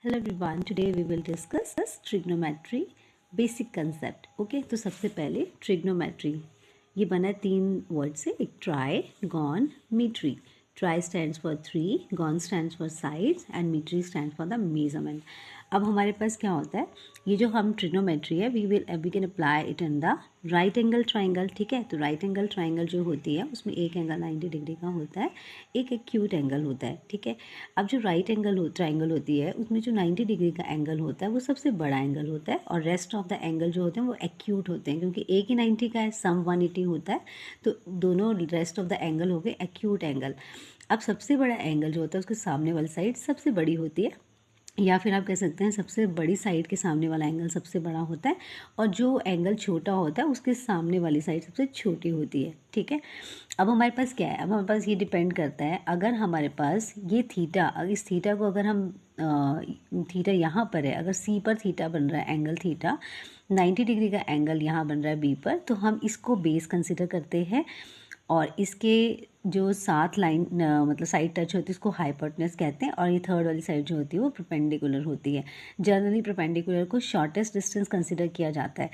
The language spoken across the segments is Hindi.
Hello everyone, today we will discuss trigonometry basic concept. Okay, तो सबसे पहले ट्रिग्नोमेट्री ये बना है 3 वर्ड से, एक tri, gon, metry. Tri stands for 3, gon stands for sides and metry stand for the measurement. अब हमारे पास क्या होता है, ये जो हम ट्रिग्नोमेट्री है we can apply it in the right angle triangle. ठीक है, तो राइट एंगल ट्राइंगल जो होती है उसमें एक एंगल 90 डिग्री का होता है, एक एक्यूट एंगल होता है। ठीक है, अब जो राइट एंगल ट्राइंगल होती है उसमें जो 90 डिग्री का एंगल होता है वो सबसे बड़ा एंगल होता है, और रेस्ट ऑफ द एंगल जो होते हैं वो एक्यूट होते हैं, क्योंकि एक ही 90 का है, सम 180 होता है, तो दोनों रेस्ट ऑफ द एंगल हो गए एक्यूट एंगल। अब सबसे बड़ा एंगल जो होता है उसके सामने वाली साइड सबसे बड़ी होती है, या फिर आप कह सकते हैं सबसे बड़ी साइड के सामने वाला एंगल सबसे बड़ा होता है, और जो एंगल छोटा होता है उसके सामने वाली साइड सबसे छोटी होती है। ठीक है, अब हमारे पास क्या है, अब हमारे पास ये डिपेंड करता है, अगर हमारे पास ये थीटा, इस थीटा को अगर हम थीटा यहाँ पर है, अगर सी पर थीटा बन रहा है एंगल थीटा, 90 डिग्री का एंगल यहाँ बन रहा है बी पर, तो हम इसको बेस कंसिडर करते हैं, और इसके जो साथ लाइन मतलब साइड टच होती है उसको हाइपोटेनस कहते हैं, और ये थर्ड वाली साइड जो होती है वो परपेंडिकुलर होती है। जनरली परपेंडिकुलर को शॉर्टेस्ट डिस्टेंस कंसिडर किया जाता है,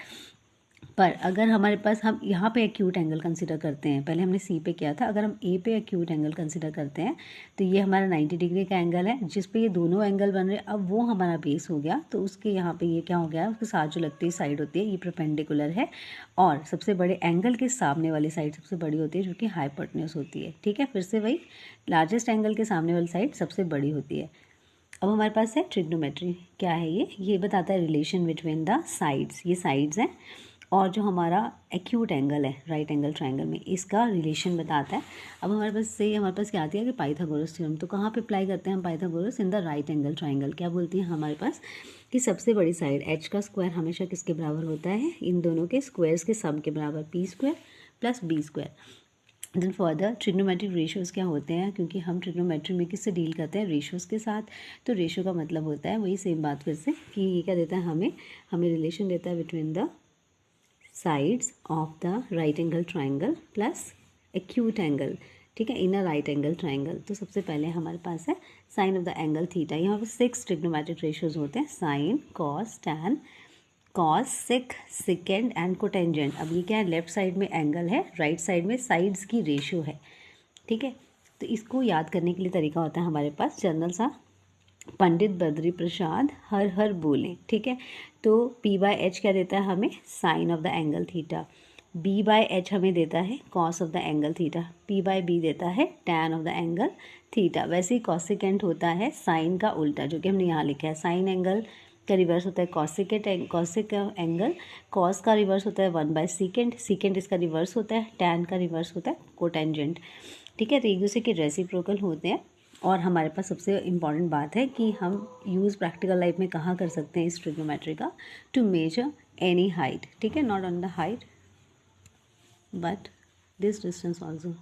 पर अगर हमारे पास हम यहाँ पे एक्यूट एंगल कंसिडर करते हैं, पहले हमने सी पे किया था, अगर हम ए पे एक्यूट एंगल कंसिडर करते हैं तो ये हमारा 90 डिग्री का एंगल है जिस पे ये दोनों एंगल बन रहे हैं, अब वो हमारा बेस हो गया, तो उसके यहाँ पे ये क्या हो गया, उसके साथ जो लगती है साइड होती है ये परपेंडिकुलर है, और सबसे बड़े एंगल के सामने वाली साइड सबसे बड़ी होती है जो कि हाइपोटेन्यूज होती है। ठीक है, फिर से वही, लार्जेस्ट एंगल के सामने वाली साइड सबसे बड़ी होती है। अब हमारे पास है ट्रिग्नोमेट्री, क्या है ये बताता है रिलेशन बिटवीन द साइड्स, ये साइड्स हैं, और जो हमारा एक्यूट एंगल है राइट एंगल ट्रायंगल में इसका रिलेशन बताता है। अब हमारे पास क्या आती है कि पाइथागोरस थ्योरम, तो कहाँ पे अप्लाई करते हैं हम Pythagoras, in the right angle triangle. क्या बोलती है हमारे पास कि सबसे बड़ी साइड एच का स्क्वायर हमेशा किसके बराबर होता है, इन दोनों के स्क्वायर्स के सम के बराबर, P square plus B square. Then further trigonometric ratios क्या होते हैं, क्योंकि हम ट्रिग्नोमेट्री में किससे डील करते हैं, रेशियोज़ के साथ, तो रेशियो का मतलब होता है वही सेम बात फिर से कि ये क्या देता है हमें रिलेशन देता है between the sides of the right angle triangle plus acute angle. ठीक है, in a right angle triangle. तो सबसे पहले हमारे पास है sine of the angle theta. यहाँ पर 6 ट्रिग्नोमेट्रिक रेशियोज़ होते हैं, sine, cos, tan, cos, sec, second and cotangent. अब ये क्या है, लेफ्ट साइड में एंगल है, राइट साइड में साइड्स की रेशियो है। ठीक है, तो इसको याद करने के लिए तरीका होता है हमारे पास जनरल सा, पंडित बद्री प्रसाद हर हर बोलें। ठीक है, तो पी बाय एच क्या देता है हमें, sine of the angle theta, B by H हमें देता है cos of the angle theta, P by B देता है tan of the angle theta. वैसे ही कॉसिकेंट होता है साइन का उल्टा, जो कि हमने यहाँ लिखा है, साइन एंगल का रिवर्स होता है कॉसिक एंगल, कॉस का रिवर्स होता है 1/सेकेंड, सेकेंड इसका रिवर्स होता है, टैन का रिवर्स होता है कोटेंजेंट। ठीक है, तो एक दूसरे के रेसिप्रोकल होते हैं। और हमारे पास सबसे इम्पॉर्टेंट बात है कि हम यूज़ प्रैक्टिकल लाइफ में कहाँ कर सकते हैं इस ट्रिग्नोमेट्री का, टू मेजर एनी हाइट। ठीक है, not on the height but this distance also.